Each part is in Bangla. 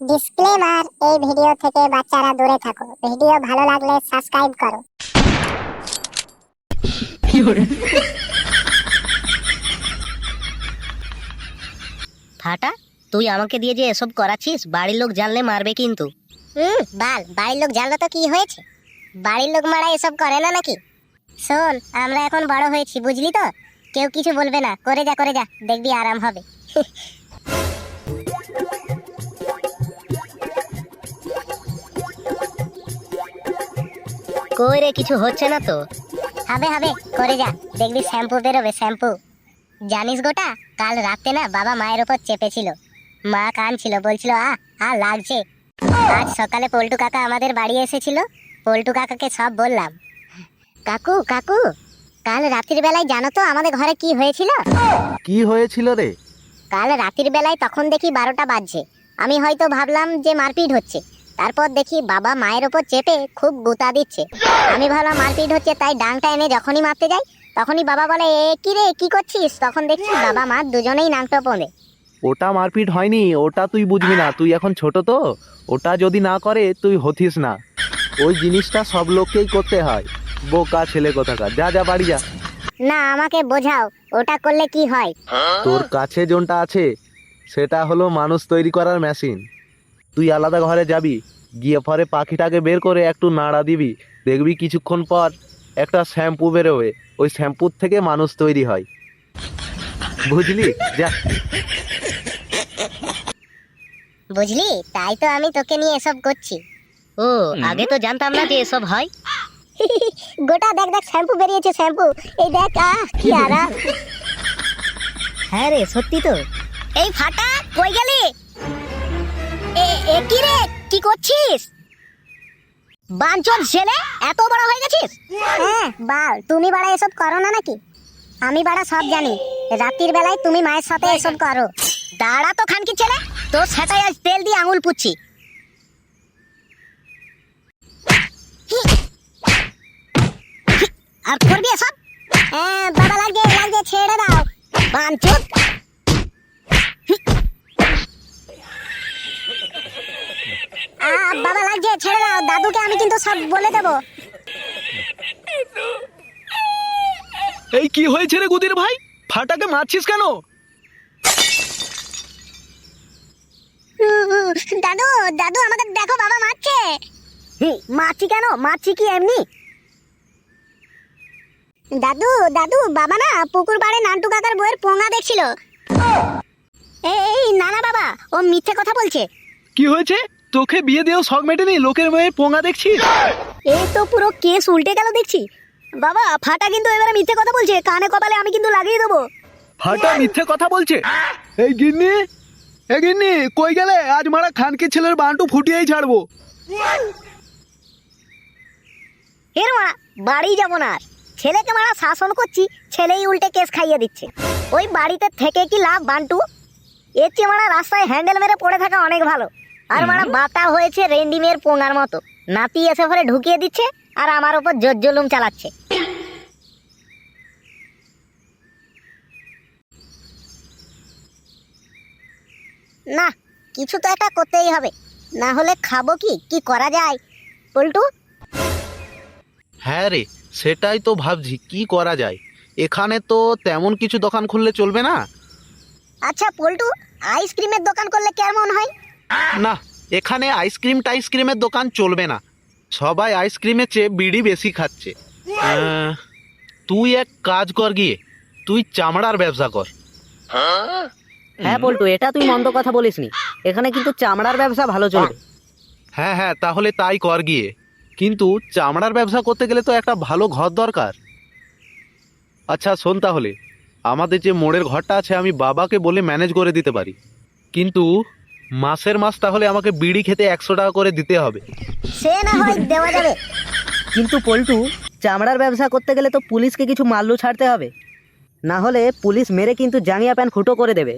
ডিসক্লেমার, এই ভিডিও থেকে বাচ্চারা দূরে থাকো। ভিডিও ভালো লাগলে সাবস্ক্রাইব করো। ফাটা, তুই আমাকে দিয়ে যে এসব করাচ্ছিস, বাড়ির লোক জানলে মারবে কিন্তু। বাল, বাড়ির লোক জানলো তো কি হয়েছে? বাড়ির লোক মারা এসব করে না নাকি? শোন, আমরা এখন বড় হয়েছি, বুঝলি তো? কেউ কিছু বলবে না। করে যা করে যা, দেখবি আরাম হবে। কই রে, কিছু হচ্ছে না তো? হবে হবে, করে যা, দেখবি শ্যাম্পু বেরোবে, শ্যাম্পু। জানিস গোটা, কাল রাতে না বাবা মায়ের ওপর চেপেছিল। মা কাঁদছিল, বলছিল লাগছে। আজ সকালে পল্টু কাকা আমাদের বাড়ি এসেছিল। পল্টু কাকাকে সব বললাম। কাকু কাকু, কাল রাতের বেলায় জানো তো আমাদের ঘরে কি হয়েছিল? কি হয়েছিল রে? কাল রাতের বেলায় তখন দেখি 12টা বাজছে। আমি হয়তো ভাবলাম যে মারপিট হচ্ছে। তারপর দেখি বাবা মায়ের ওপর চেপে খুব গুতা দিচ্ছে। আমি ভাবলাম মারপিট হচ্ছে, তাই ডাংটা এনে যখনই মারতে যাই, তখনই বাবা বলে, এ কি রে, কি করছিস? তখন দেখছি বাবা মা দুজনেই নাংটো পড়ে। ওটা মারপিট হয়নি, ওটা তুই বুঝবি না, তুই এখন ছোট তো। ওটা যদি না করে তুই হতিস না। ওই জিনিসটা সব লোককেই করতে হয়। বোকা ছেলে কোথাকার, যা যা বাড়ি যা। না, আমাকে বোঝাও, ওটা করলে কি হয়? তোর কাছে যোনটা আছে সেটা হলো মানুষ তৈরি করার মেশিন। তুই আলাদা ঘরে যাবি, গিয়ে পরে পাখিটাকে বের করে একটু নাড়া দিবি, দেখবি কিছুক্ষণ পর একটা শ্যাম্পু বেরোবে। ওই শ্যাম্পুর থেকে মানুষ তৈরি হয়, বুঝলি? যা। বুঝলি, তাই তো আমি তোকে নিয়ে এসব করছি। ও, আগে তো জানতাম না যে এসব হয়। গোটা দেখ দেখ, শ্যাম্পু বেরিয়েছে, শ্যাম্পু। এই দেখ, কি আরাম। হ্যাঁ রে, সত্যি তো। এই ফাটা, কই গেলি? এ কি রে, কি করছিস? বাঞ্চন ছেলে, এত বড় হয়ে গেছিস? হ্যাঁ বাল, তুমি বাড়া এসব করো না নাকি? আমি বাড়া সব জানি। রাতের বেলায় তুমি মায়ের সাথে এসব করো। দাঁড়া তো খানকি ছেলে, তোর সেটাই আজ তেল দিয়ে আঙুল পুচ্ছি। আর করবি এসব? বাবা লাগছে লাগছে, ছেড়ে দাও। বাঞ্চন, বাবা লাগছে, ছেড়ে দাও। দাদুকে আমি কিন্তু সব বলে দেবো। এই কি হয়েছে রে গুদির ভাই? ফাটাকে মারছিস কেন? দাদু দাদু, আমাকে দেখো, বাবা মারছে। মারছি কেন? মারছি কি এমনি? দাদু দাদু, বাবা না পুকুর পাড়ে নান্টু কাকার বইয়ের পোঙা দেখছিল। এই না না বাবা, ও মিথ্যে কথা বলছে। কি হয়েছে? তোকে বিয়ে দিয়েও শখ মেটেনি, লোকের মেয়ে পোঙা দেখছিস? এই তো পুরো কেস উল্টে গেল দেখছি। বাবা, ফাটা কিন্তু এবারে মিথ্যে কথা বলছে, কানে কপালে আমি কিন্তু লাগিয়ে দেবো। ফাটা মিথ্যে কথা বলছে? এই গিন্নি, এই গিন্নি, কই গেলে? আজ মারা খানকে ছেলের বান্টু ফুটিয়েই ছাড়বো। এর মারা, বাড়ি যাবো না আর। ছেলেকে মারা শাসন করছি, ছেলেই উল্টে কেস খাইয়ে দিচ্ছে। ওই বাড়িতে থেকে কি লাভ বান্টু? এর চেয়ে মারা রাস্তায় হ্যান্ডেল মেরে পড়ে থাকা অনেক ভালো। আর মারা বাতা হয়েছে রেন্ডিমের পোঙার মতো। নাতি এসে ঘরে ঢুকিয়ে দিচ্ছে আর আমার ওপর জোর জুলুম চালাচ্ছে। না, কিছু তো একটা করতেই হবে, না হলে খাবো কি? কি করা যায় পল্টু? হ্যাঁ রে, সেটাই তো ভাবছি, কি করা যায়। এখানে তো তেমন কিছু দোকান খুললে চলবে না। আচ্ছা পল্টু, আইসক্রিমের দোকান করলে কেমন হয়? না, এখানে আইসক্রিম টাইসক্রিমের দোকান চলবে না। সবাই আইসক্রিমের চেয়ে বিড়ি বেশি খাচ্ছে। তুই এক কাজ কর, গিয়ে তুই চামড়ার ব্যবসা কর। হ্যাঁ পল্টু, এটা তুই মন্দ কথা বলিসনি। এখানে কিন্তু চামড়ার ব্যবসা ভালো চলবে। হ্যাঁ হ্যাঁ, তাহলে তাই কর গিয়ে। কিন্তু চামড়ার ব্যবসা করতে গেলে তো একটা ভালো ঘর দরকার। আচ্ছা শোন, তাহলে আমাদের যে মোড়ের ঘরটা আছে আমি বাবাকে বলে ম্যানেজ করে দিতে পারি, কিন্তু মাসের মাস তাহলে আমাকে বিড়ি খেতে 100 টাকা করে দিতে হবে। সে না হয় দেওয়া যাবে। কিন্তু পল্টু, চামড়ার ব্যবসা করতে গেলে তো পুলিশকে কিছু মাল্লু ছাড়তে হবে, না হলে পুলিশ মেরে কিন্তু জাঙ্গিয়া প্যান্ট ফুটো করে দেবে।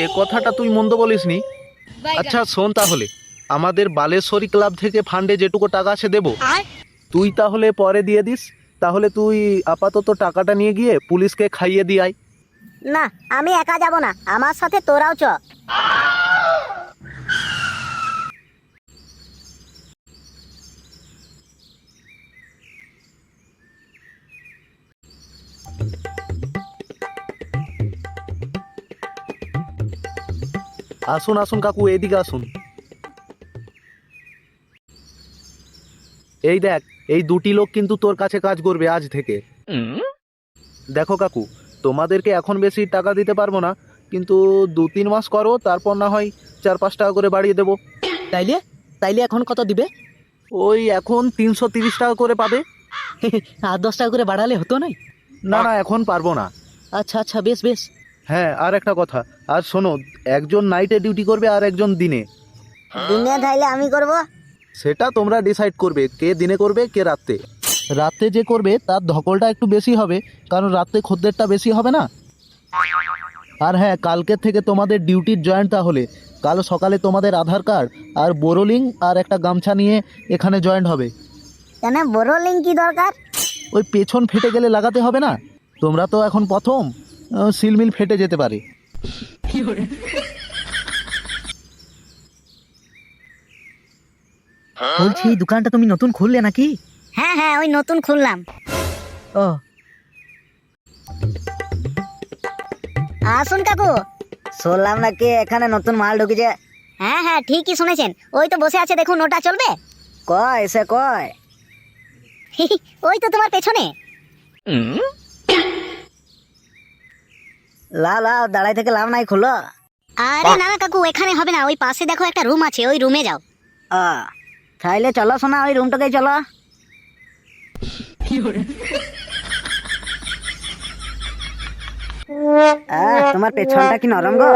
এ কথাটা তুই মন্দ বলিসনি। আচ্ছা শোন, তাহলে আমাদের বালেশ্বরী ক্লাব থেকে ফান্ডে যেটুকু টাকা আছে দেবো, তুই তাহলে পরে দিয়ে দিস। তাহলে তুই আপাতত টাকাটা নিয়ে গিয়ে পুলিশকে খাইয়ে দিয়ে আয়। না, আমি একা যাব না, আমার সাথে তোরাও চ। আসুন আসুন কাকু, এদিকে আসুন। এই দেখ, এই দুটি লোক কিন্তু তোর কাছে কাজ করবে আজ থেকে। দেখো কাকু, তোমাদেরকে এখন বেশি টাকা দিতে পারবো না, কিন্তু 2-3 মাস করো, তারপর না হয় 4-5 টাকা করে বাড়িয়ে দেবো। তাইলে তাইলে এখন কত দিবে? ওই এখন 330 টাকা করে পাবে। আর 10 টাকা করে বাড়ালে হতো না? না না, এখন পারবো না। আচ্ছা আচ্ছা, বেশ বেশ। হ্যাঁ, আর একটা কথা, আর শোনো, একজন নাইটে ডিউটি করবে আর একজন দিনে। দিনে তাইলে আমি করব। সেটা তোমরা ডিসাইড করবে, কে দিনে করবে কে রাতে। রাতে যে করবে তার ধকলটা একটু বেশি হবে, কারণ রাতে খদ্দেরটা বেশি হবে না। আর হ্যাঁ, কালকের থেকে তোমাদের ডিউটির জয়েন্ট। তাহলে কাল সকালে তোমাদের আধার কার্ড আর বোরোলিং আর একটা গামছা নিয়ে এখানে জয়েন্ট হবে। কেন বড় লিঙ্ক কি দরকার? ওই পেছন ফেটে গেলে লাগাতে হবে না? তোমরা তো এখন প্রথম, সিলমিল ফেটে যেতে পারে। বলছি, এই দোকানটা তুমি নতুন খুললে নাকি? হ্যাঁ হ্যাঁ, ওই নতুন খুললাম। ও, আসুন কাকু। শুনলাম নাকি এখানে নতুন মাল ঢুকেছে? হ্যাঁ হ্যাঁ, ঠিকই শুনেছেন। ওই তো বসে আছে, দেখুন, ওটা চলবে? কয় সে কয়? ওই তো তোমার পেছনে। দাঁড়াই থেকে লাভ নাই, খুলো। আরে না না কাকু, এখানে হবে না। ওই পাশে দেখো একটা রুম আছে, ওই রুমে যাও। তাইলে চলো শোনা, ওই রুমটাকে চলো। তোমার পেছনটা কি নরম গো?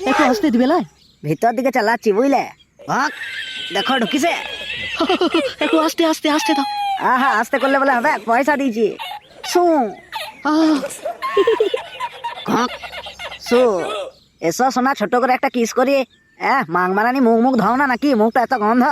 একটু আসতে দিবে লাই। ভিতর দিকে চালাচ্ছি, বুঝলে? দেখো ঢুকিছে। একটু আস্তে আস্তে আস্তে দাও। আহা, আস্তে করলে বলে হবে? পয়সা দিয়েছি। শু শু এসো শোনা, ছোট করে একটা কিস করি। মাং মারানি মুখ মুখ ধাও না নাকি? মুখটা এত গন্ধ।